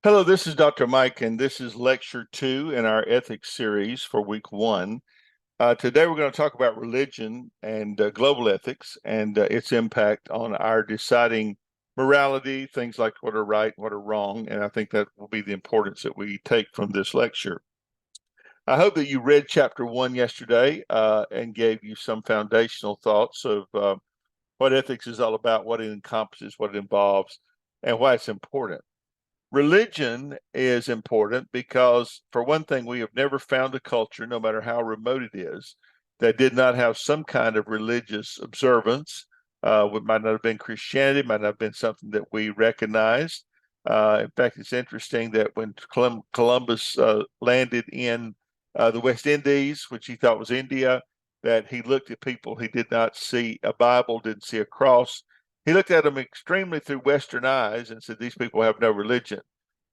Hello, this is Dr. Mike, and this is lecture 2 in our ethics series for week 1. Today, we're going to talk about religion and global ethics and its impact on our deciding morality, things like what are right, what are wrong, and I think that will be the importance that we take from this lecture. I hope that you read chapter 1 yesterday and gave you some foundational thoughts of what ethics is all about, what it encompasses, what it involves, and why it's important. Religion is important because, for one thing, we have never found a culture, no matter how remote it is, that did not have some kind of religious observance. It might not have been Christianity, it might not have been something that we recognized. In fact, it's interesting that when Columbus landed in the West Indies, which he thought was India, that he looked at people, he did not see a Bible, didn't see a cross. He looked at them extremely through Western eyes and said, these people have no religion.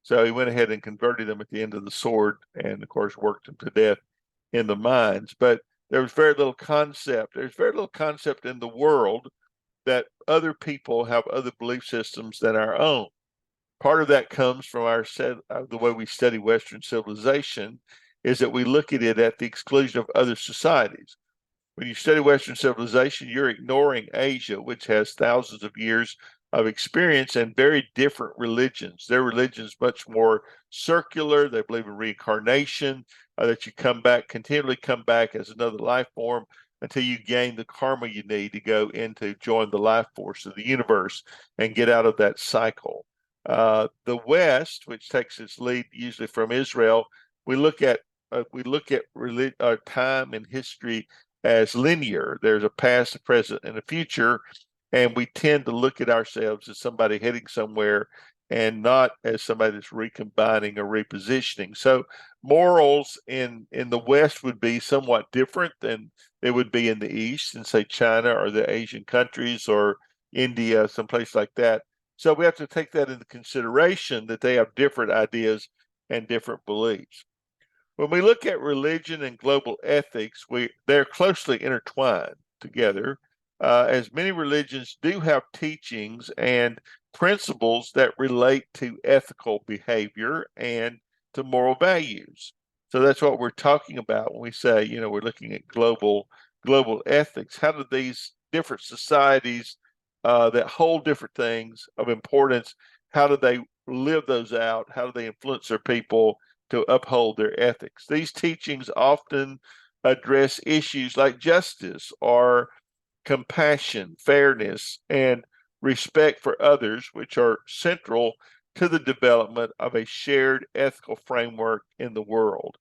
So he went ahead and converted them at the end of the sword and, of course, worked them to death in the mines. But there was very little concept. There's very little concept in the world that other people have other belief systems than our own. Part of that comes from the way we study Western civilization is that we look at it at the exclusion of other societies. When you study Western civilization, you're ignoring Asia, which has thousands of years of experience and very different religions. Their religion is much more circular. They believe in reincarnation, that you continually come back as another life form until you gain the karma you need to go into join the life force of the universe and get out of that cycle. The West, which takes its lead usually from Israel, we look at time and history as linear. There's a past, a present, and a future, and we tend to look at ourselves as somebody heading somewhere and not as somebody that's recombining or repositioning. So morals in the West would be somewhat different than they would be in the East, in say China or the Asian countries or India, someplace like that. So we have to take that into consideration that they have different ideas and different beliefs. When we look at religion and global ethics, they're closely intertwined together, as many religions do have teachings and principles that relate to ethical behavior and to moral values. So that's what we're talking about when we say, we're looking at global ethics. How do these different societies that hold different things of importance, how do they live those out? How do they influence their people to uphold their ethics? These teachings often address issues like justice or compassion, fairness, and respect for others, which are central to the development of a shared ethical framework in the world.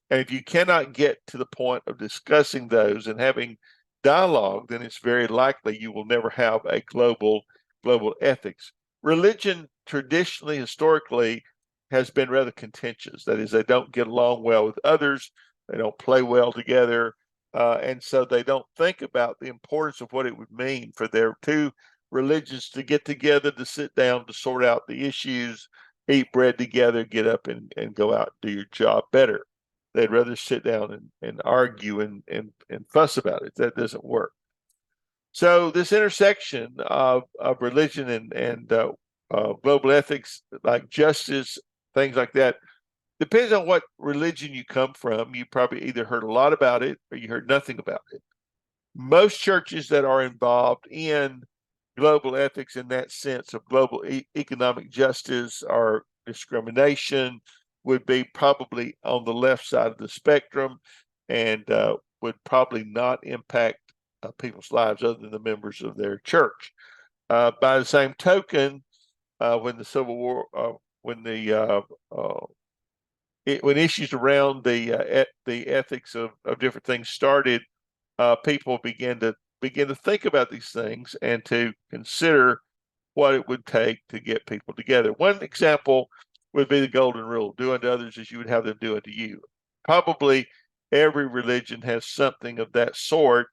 And if you cannot get to the point of discussing those and having dialogue, then it's very likely you will never have a global ethics. Religion traditionally, historically, has been rather contentious. That is, they don't get along well with others, they don't play well together, and so they don't think about the importance of what it would mean for their two religions to get together, to sit down, to sort out the issues, eat bread together, get up and go out and do your job better. They'd rather sit down and argue and fuss about it. That doesn't work. So this intersection of religion and global ethics, like justice, things like that, depends on what religion you come from. You probably either heard a lot about it or you heard nothing about it. Most churches that are involved in global ethics in that sense of global economic justice or discrimination would be probably on the left side of the spectrum and would probably not impact people's lives other than the members of their church. By the same token, when the Civil War, when issues around the ethics of different things started, people began to think about these things and to consider what it would take to get people together. One example would be the golden rule: do unto others as you would have them do unto you. Probably every religion has something of that sort.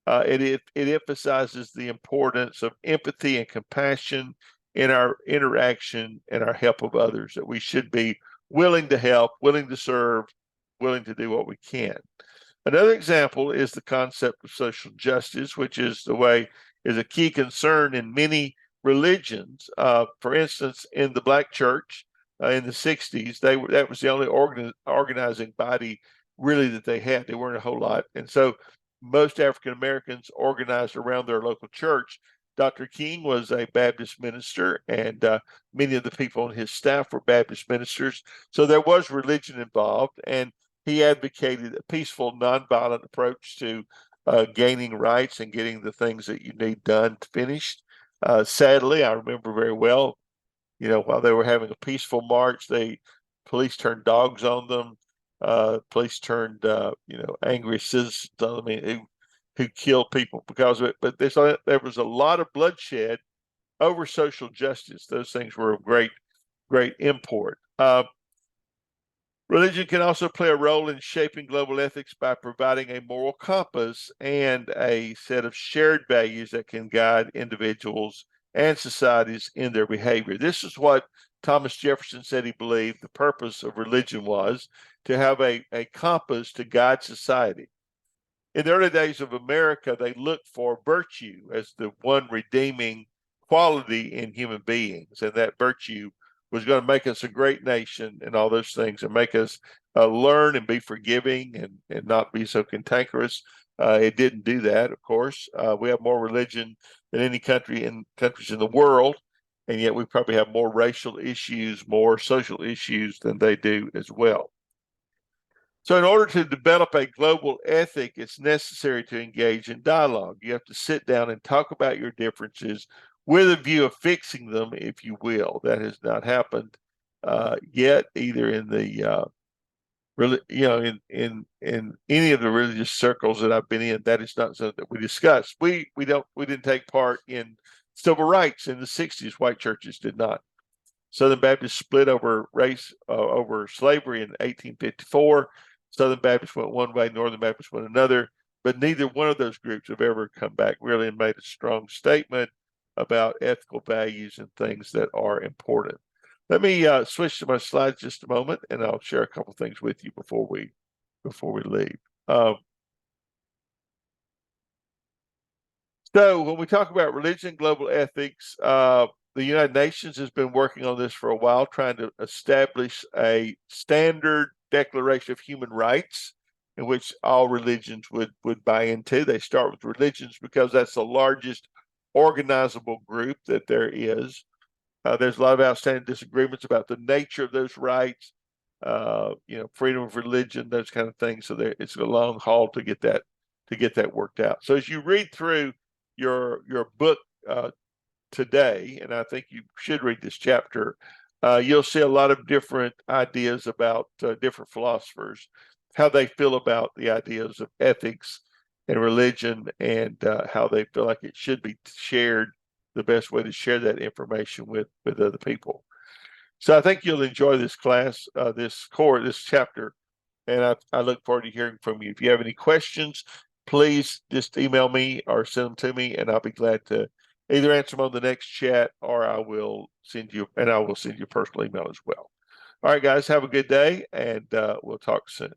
It emphasizes the importance of empathy and compassion in our interaction and our help of others, that we should be willing to help, willing to serve, willing to do what we can. Another example is the concept of social justice, which is a key concern in many religions. For instance, in the Black church, in the 60s. That was the only organizing body really that they had. There weren't a whole lot. And so most African Americans organized around their local church. Dr. King was a Baptist minister, and many of the people on his staff were Baptist ministers. So there was religion involved, and he advocated a peaceful, nonviolent approach to gaining rights and getting the things that you need done finished. Sadly, I remember very well, while they were having a peaceful march, police turned dogs on them. Police turned, angry citizens on them who killed people because of it. But there was a lot of bloodshed over social justice. Those things were of great, great import. Religion can also play a role in shaping global ethics by providing a moral compass and a set of shared values that can guide individuals and societies in their behavior. This is what Thomas Jefferson said he believed the purpose of religion was, to have a compass to guide society. In the early days of America, they looked for virtue as the one redeeming quality in human beings, and that virtue was going to make us a great nation and all those things, and make us learn and be forgiving and not be so cantankerous. It didn't do that, of course. We have more religion than any countries in the world, and yet we probably have more racial issues, more social issues than they do as well. So in order to develop a global ethic, it's necessary to engage in dialogue. You have to sit down and talk about your differences with a view of fixing them, if you will. That has not happened yet, either in the in any of the religious circles that I've been in. That is not something that we discuss. We didn't take part in civil rights in the 60s. White churches did not. Southern Baptists split over over slavery in 1854. Southern Baptists went one way, Northern Baptists went another, but neither one of those groups have ever come back really and made a strong statement about ethical values and things that are important. Let me switch to my slides just a moment, and I'll share a couple things with you before we leave. So when we talk about religion, global ethics, the United Nations has been working on this for a while, trying to establish a standard declaration of human rights in which all religions would buy into. They start with religions because that's the largest organizable group that there is. There's a lot of outstanding disagreements about the nature of those rights, freedom of religion, those kind of things. So it's a long haul to get that worked out. So as you read through your book today, and I think you should read this chapter, you'll see a lot of different ideas about different philosophers, how they feel about the ideas of ethics and religion, and how they feel like it should be shared, the best way to share that information with other people. So I think you'll enjoy this class, this chapter, and I look forward to hearing from you. If you have any questions, please just email me or send them to me, and I'll be glad to either answer them on the next chat, or I will send you a personal email as well. All right, guys, have a good day, and we'll talk soon.